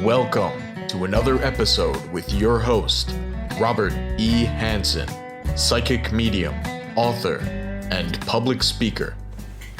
Welcome to another episode with your host, Robert E. Hansen, psychic medium, author, and public speaker.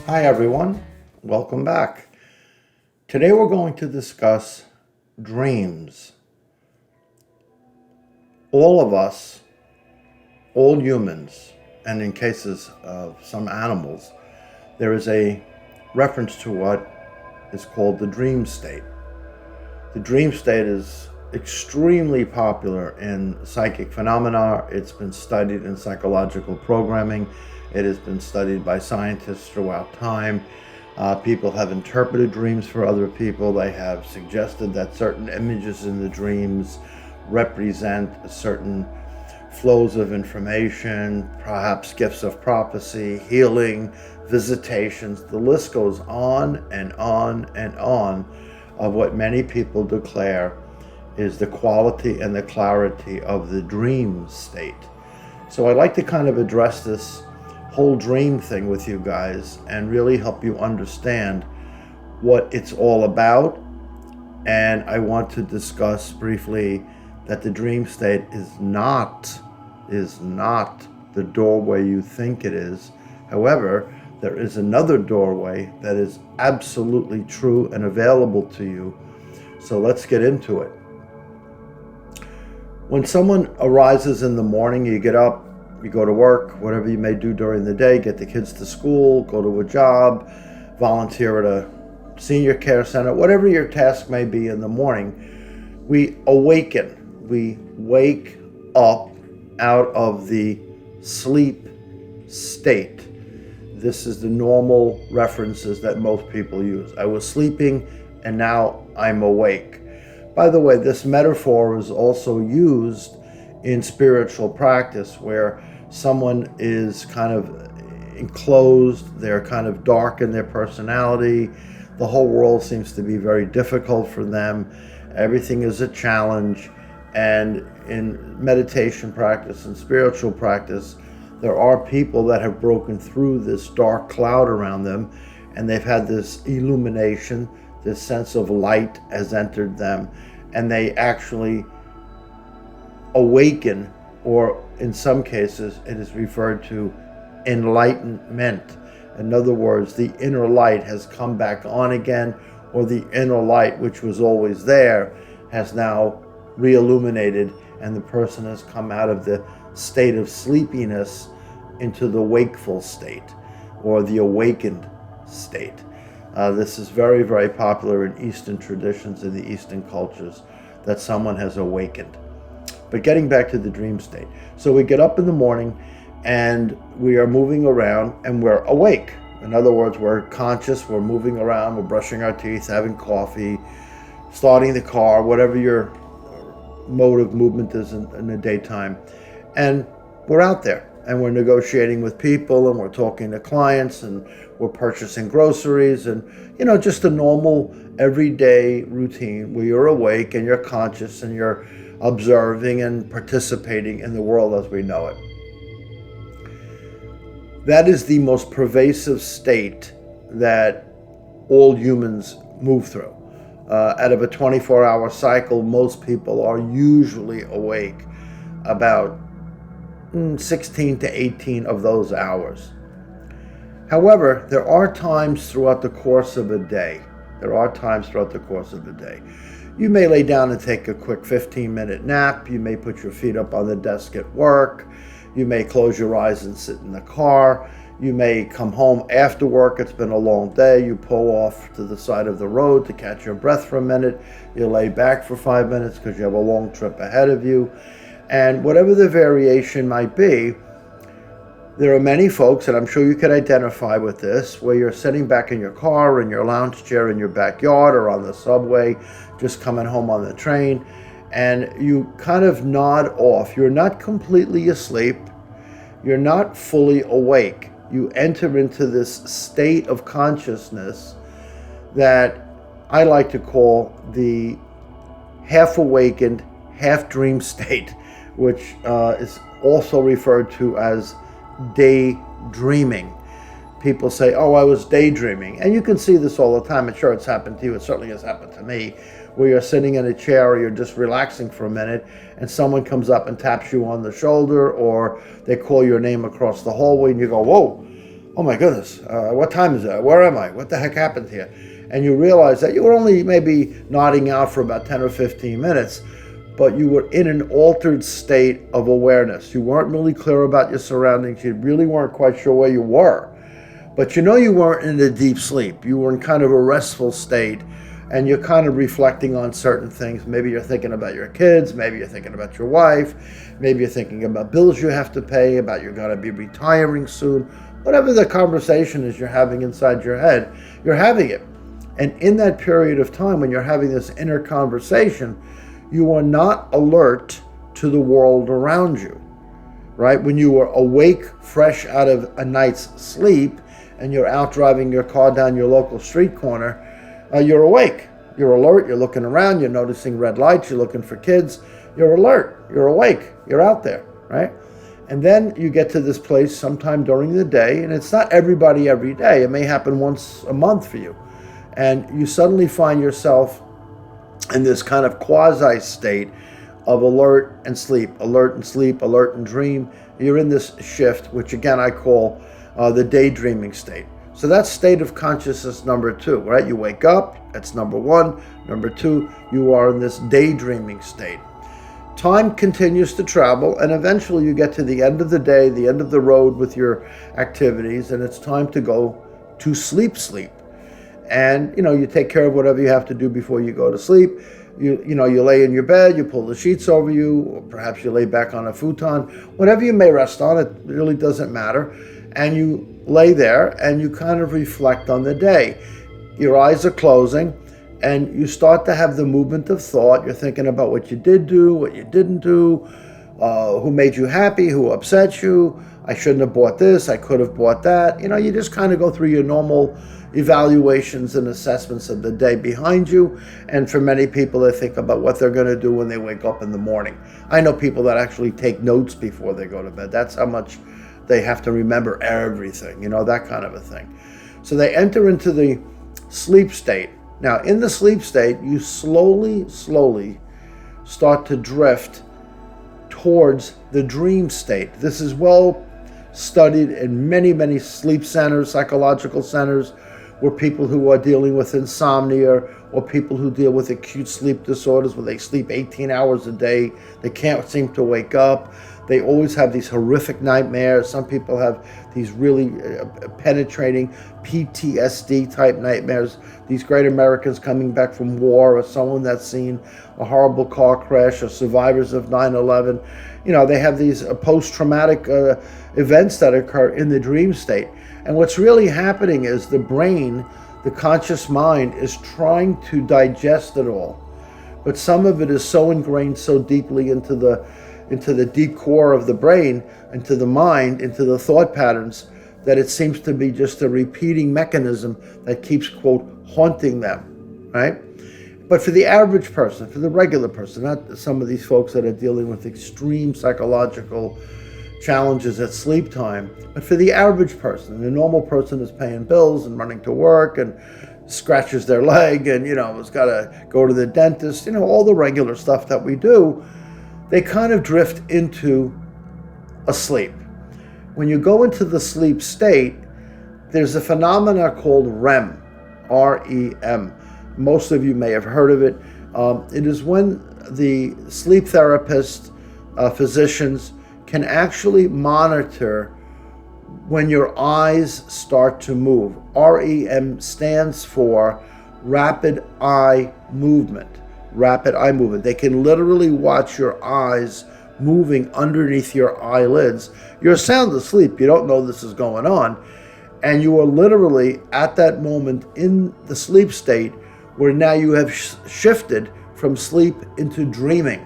Hi everyone, welcome back. Today we're going to discuss dreams. All of us, all humans, and in cases of some animals, there is a reference to what is called the dream state. The dream state is extremely popular in psychic phenomena. It's been studied in psychological programming. It has been studied by scientists throughout time. People have interpreted dreams for other people. They have suggested that certain images in the dreams represent certain flows of information, perhaps gifts of prophecy, healing, visitations. The list goes on and on and on of what many people declare is the quality and the clarity of the dream state. So I'd like to kind of address this whole dream thing with you guys and really help you understand what it's all about. And I want to discuss briefly that the dream state is not the doorway you think it is. However, there is another doorway that is absolutely true and available to you. So let's get into it. When someone arises in the morning, you get up, you go to work, whatever you may do during the day, get the kids to school, go to a job, volunteer at a senior care center, whatever your task may be in the morning, we awaken. We wake up out of the sleep state. This is the normal references that most people use. I was sleeping and now I'm awake. By the way, this metaphor is also used in spiritual practice where someone is kind of enclosed, they're kind of dark in their personality. The whole world seems to be very difficult for them. Everything is a challenge. And in meditation practice and spiritual practice, there are people that have broken through this dark cloud around them, and they've had this illumination, this sense of light has entered them, and they actually awaken, or in some cases, it is referred to enlightenment. In other words, the inner light has come back on again, or the inner light, which was always there, has now re-illuminated, and the person has come out of the state of sleepiness into the wakeful state or the awakened state. This is very, very popular in Eastern traditions, in the Eastern cultures, that someone has awakened. But getting back to the dream state. So we get up in the morning and we are moving around and we're awake. In other words, we're conscious, we're moving around, we're brushing our teeth, having coffee, starting the car, whatever your mode of movement is in the daytime. And we're out there and we're negotiating with people and we're talking to clients and we're purchasing groceries and, just a normal everyday routine where you're awake and you're conscious and you're observing and participating in the world as we know it. That is the most pervasive state that all humans move through. Out of a 24-hour cycle, most people are usually awake about 16 to 18 of those hours. However, there are times throughout the course of a day. You may lay down and take a quick 15-minute nap. You may put your feet up on the desk at work. You may close your eyes and sit in the car. You may come home after work. It's been a long day. You pull off to the side of the road to catch your breath for a minute. You lay back for 5 minutes because you have a long trip ahead of you. And whatever the variation might be, there are many folks, and I'm sure you could identify with this, where you're sitting back in your car, in your lounge chair, in your backyard, or on the subway, just coming home on the train, and you kind of nod off. You're not completely asleep. You're not fully awake. You enter into this state of consciousness that I like to call the half-awakened, half-dream state, which is also referred to as daydreaming. People say, oh, I was daydreaming. And you can see this all the time. I'm sure it's happened to you. It certainly has happened to me, where you're sitting in a chair or you're just relaxing for a minute and someone comes up and taps you on the shoulder, or they call your name across the hallway and you go, whoa, oh my goodness, what time is it? Where am I? What the heck happened here? And you realize that you were only maybe nodding out for about 10 or 15 minutes, but you were in an altered state of awareness. You weren't really clear about your surroundings. You really weren't quite sure where you were. But you know you weren't in a deep sleep. You were in kind of a restful state, and you're kind of reflecting on certain things. Maybe you're thinking about your kids. Maybe you're thinking about your wife. Maybe you're thinking about bills you have to pay, about you're going to be retiring soon. Whatever the conversation is you're having inside your head, you're having it. And in that period of time when you're having this inner conversation, you are not alert to the world around you, right? When you are awake, fresh out of a night's sleep, and you're out driving your car down your local street corner, you're awake, you're alert, you're looking around, you're noticing red lights, you're looking for kids, you're alert, you're awake, you're out there, right? And then you get to this place sometime during the day, and it's not everybody every day, it may happen once a month for you, and you suddenly find yourself in this kind of quasi state of alert and sleep, alert and sleep, alert and dream. You're in this shift, which again I call the daydreaming state. So that's state of consciousness number 2, right? You wake up, that's number 1. Number 2, you are in this daydreaming state. Time continues to travel, and eventually you get to the end of the day, the end of the road with your activities, and it's time to go to sleep. And you take care of whatever you have to do before you go to sleep. You lay in your bed, you pull the sheets over you, or perhaps you lay back on a futon, whatever you may rest on, it really doesn't matter. And you lay there and you kind of reflect on the day. Your eyes are closing and you start to have the movement of thought. You're thinking about what you did do, what you didn't do, who made you happy, who upset you. I shouldn't have bought this, I could have bought that. You just kind of go through your normal evaluations and assessments of the day behind you. And for many people, they think about what they're going to do when they wake up in the morning. I know people that actually take notes before they go to bed. That's how much they have to remember everything, that kind of a thing. So they enter into the sleep state. Now, in the sleep state, you slowly start to drift towards the dream state. This is well studied in many sleep centers, psychological centers, where people who are dealing with insomnia or people who deal with acute sleep disorders where they sleep 18 hours a day, they can't seem to wake up. They always have these horrific nightmares. Some people have these really penetrating PTSD type nightmares. These great Americans coming back from war, or someone that's seen a horrible car crash, or survivors of 9/11. They have these post-traumatic events that occur in the dream state. And what's really happening is the brain, the conscious mind, is trying to digest it all. But some of it is so ingrained so deeply into the deep core of the brain, into the mind, into the thought patterns, that it seems to be just a repeating mechanism that keeps, quote, haunting them, right? But for the average person, for the regular person, not some of these folks that are dealing with extreme psychological challenges at sleep time, but for the average person, the normal person is paying bills and running to work and scratches their leg and, has got to go to the dentist, all the regular stuff that we do, they kind of drift into a sleep. When you go into the sleep state, there's a phenomena called REM, R-E-M. Most of you may have heard of it. It is when the sleep therapists, physicians, can actually monitor when your eyes start to move. REM stands for rapid eye movement. Rapid eye movement. They can literally watch your eyes moving underneath your eyelids. You're sound asleep. You don't know this is going on. And you are literally at that moment in the sleep state where now you have shifted from sleep into dreaming.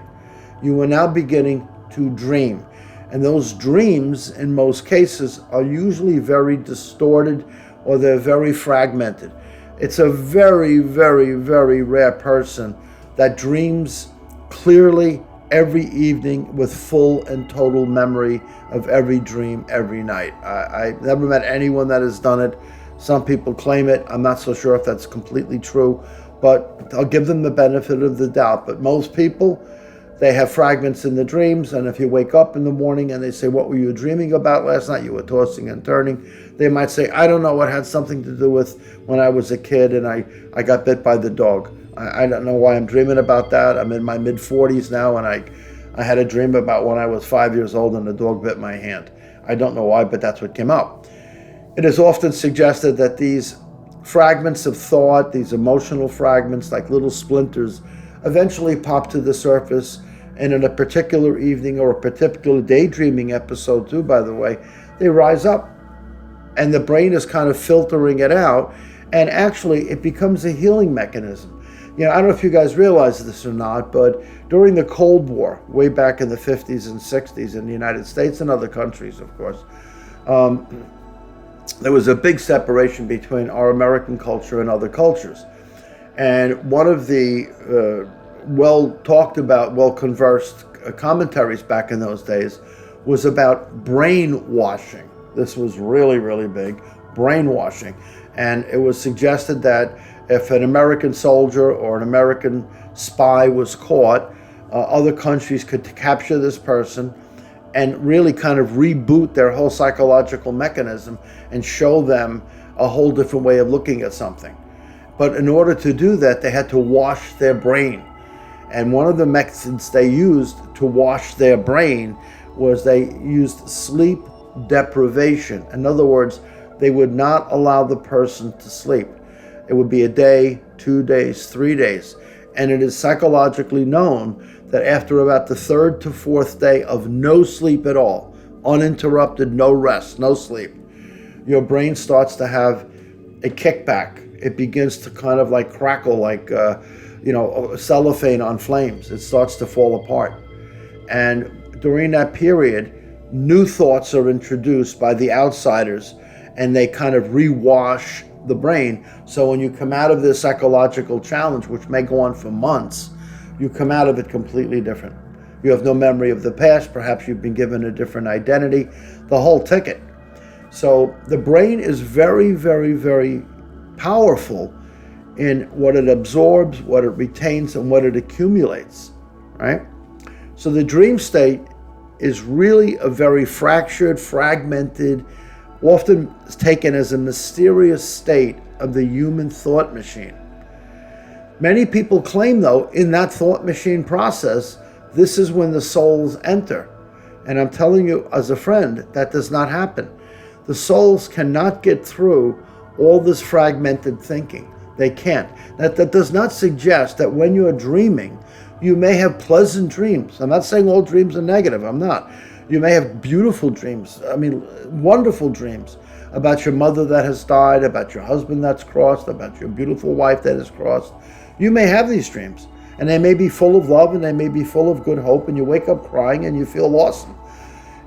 You are now beginning to dream. And those dreams, in most cases, are usually very distorted or they're very fragmented. It's a very rare person that dreams clearly every evening with full and total memory of every dream every night. I never met anyone that has done it. Some people claim it. I'm not so sure if that's completely true. but I'll give them the benefit of the doubt. But most people, they have fragments in the dreams, and if you wake up in the morning and they say, what were you dreaming about last night? You were tossing and turning. They might say, I don't know, it had something to do with when I was a kid and I got bit by the dog. I don't know why I'm dreaming about that. I'm in my mid-40s now, and I had a dream about when I was 5 years old and the dog bit my hand. I don't know why, but that's what came up. It is often suggested that these fragments of thought, these emotional fragments like little splinters, eventually pop to the surface, and in a particular evening or a particular daydreaming episode too, by the way, they rise up and the brain is kind of filtering it out, and actually it becomes a healing mechanism. I don't know if you guys realize this or not, but during the Cold War, way back in the 50s and 60s in the United States and other countries, of course, there was a big separation between our American culture and other cultures. And one of the well-talked about, well-conversed commentaries back in those days was about brainwashing. This was really, really big, brainwashing. And it was suggested that if an American soldier or an American spy was caught, other countries could capture this person and really kind of reboot their whole psychological mechanism and show them a whole different way of looking at something. But in order to do that, they had to wash their brain. And one of the methods they used to wash their brain was they used sleep deprivation. In other words, they would not allow the person to sleep. It would be a day, 2 days, 3 days. And it is psychologically known that after about the third to fourth day of no sleep at all, uninterrupted, no rest, no sleep, your brain starts to have a kickback. It begins to kind of like crackle like, cellophane on flames. It starts to fall apart. And during that period, new thoughts are introduced by the outsiders, and they kind of rewash the brain. So when you come out of this psychological challenge, which may go on for months, you come out of it completely different. You have no memory of the past. Perhaps you've been given a different identity, the whole ticket. So the brain is very, very, very powerful in what it absorbs, what it retains, and what it accumulates, right? So the dream state is really a very fractured, fragmented, often taken as a mysterious state of the human thought machine. Many people claim, though, in that thought machine process, this is when the souls enter. And I'm telling you as a friend, that does not happen. The souls cannot get through all this fragmented thinking. They can't. That does not suggest that when you're dreaming, you may have pleasant dreams. I'm not saying all dreams are negative. I'm not. You may have beautiful dreams. Wonderful dreams about your mother that has died, about your husband that's crossed, about your beautiful wife that is crossed. You may have these dreams, and they may be full of love, and they may be full of good hope, and you wake up crying and you feel awesome.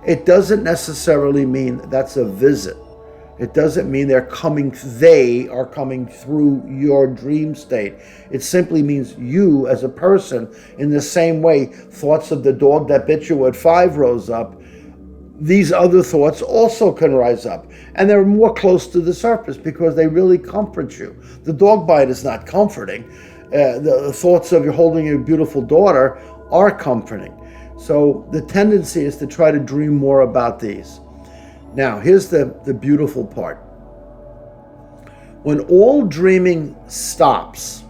It doesn't necessarily mean that's a visit. It doesn't mean they are coming through your dream state. It simply means you as a person, in the same way thoughts of the dog that bit you at 5 rose up, these other thoughts also can rise up. And they're more close to the surface because they really comfort you. The dog bite is not comforting. The thoughts of you holding your beautiful daughter are comforting. So the tendency is to try to dream more about these. Now, here's the beautiful part. When all dreaming stops,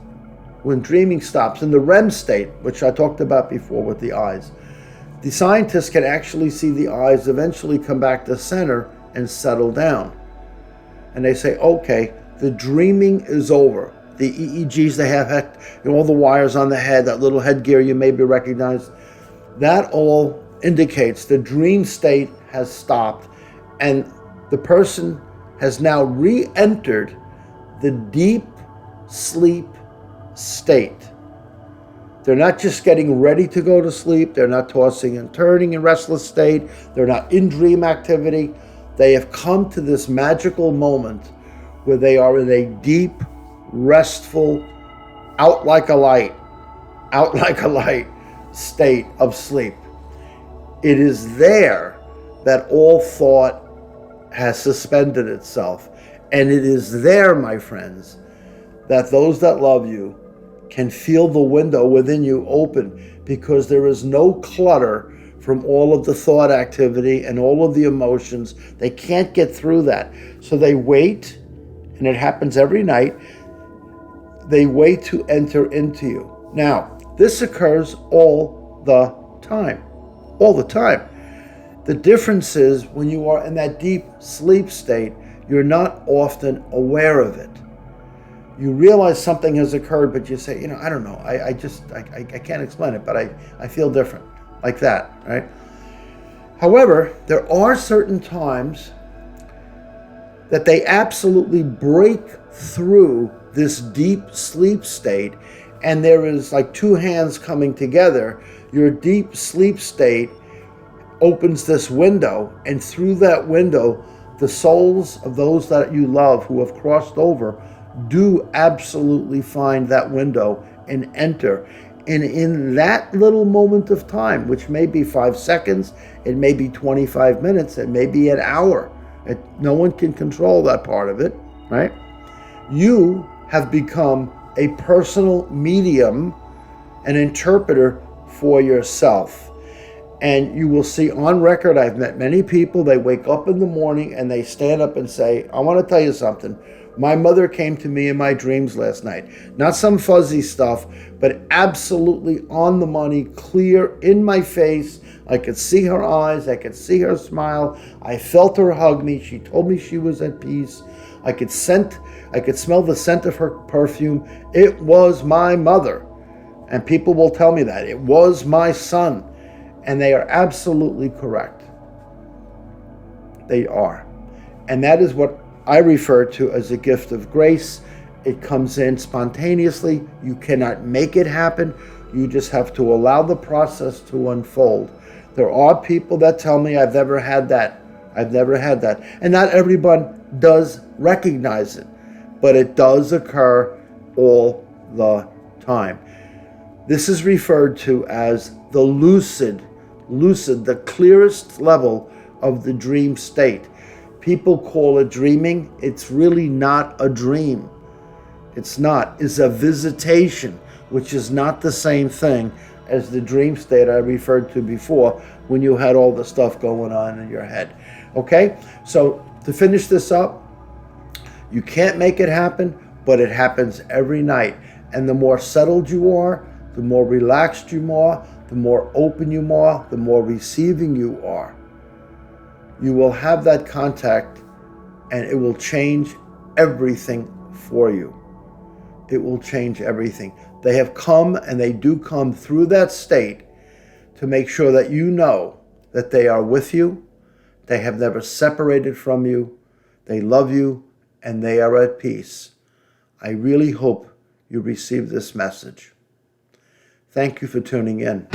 in the REM state, which I talked about before with the eyes, the scientists can actually see the eyes eventually come back to center and settle down. And they say, okay, the dreaming is over. The EEGs they have, all the wires on the head, that little headgear you maybe recognize, that all indicates the dream state has stopped, and the person has now re-entered the deep sleep state. They're not just getting ready to go to sleep. They're not tossing and turning in restless state. They're not in dream activity. They have come to this magical moment where they are in a deep, restful, out like a light state of sleep. It is there that all thought has suspended itself. And it is there, my friends, that those that love you can feel the window within you open because there is no clutter from all of the thought activity and all of the emotions. They can't get through that. So they wait, and it happens every night. They wait to enter into you. Now, this occurs all the time. All the time. The difference is when you are in that deep sleep state, you're not often aware of it. You realize something has occurred, but you say, I don't know. I can't explain it, but I feel different. Like that, right? However, there are certain times that they absolutely break through this deep sleep state, and there is like two hands coming together. Your deep sleep state opens this window, and through that window, the souls of those that you love who have crossed over do absolutely find that window and enter. And in that little moment of time, which may be 5 seconds, it may be 25 minutes, it may be an hour. No one can control that part of it, right? You have become a personal medium, an interpreter for yourself. And you will see on record, I've met many people, they wake up in the morning and they stand up and say, I want to tell you something. My mother came to me in my dreams last night. Not some fuzzy stuff, but absolutely on the money, clear in my face. I could see her eyes. I could see her smile. I felt her hug me. She told me she was at peace. I could smell the scent of her perfume. It was my mother. And people will tell me that. It was my son. And they are absolutely correct. They are. And that is what I refer to as a gift of grace. It comes in spontaneously. You cannot make it happen. You just have to allow the process to unfold. There are people that tell me, I've never had that. I've never had that. And not everyone does recognize it, but it does occur all the time. This is referred to as the lucid, the clearest level of the dream state. People call it dreaming. It's really not a dream. It's not. It's a visitation, which is not the same thing as the dream state I referred to before when you had all the stuff going on in your head. Okay? So to finish this up, you can't make it happen, but it happens every night. And the more settled you are, the more relaxed you are, the more open you are, the more receiving you are. You will have that contact, and it will change everything for you. It will change everything. They have come, and they do come through that state to make sure that you know that they are with you. They have never separated from you. They love you, and they are at peace. I really hope you receive this message. Thank you for tuning in.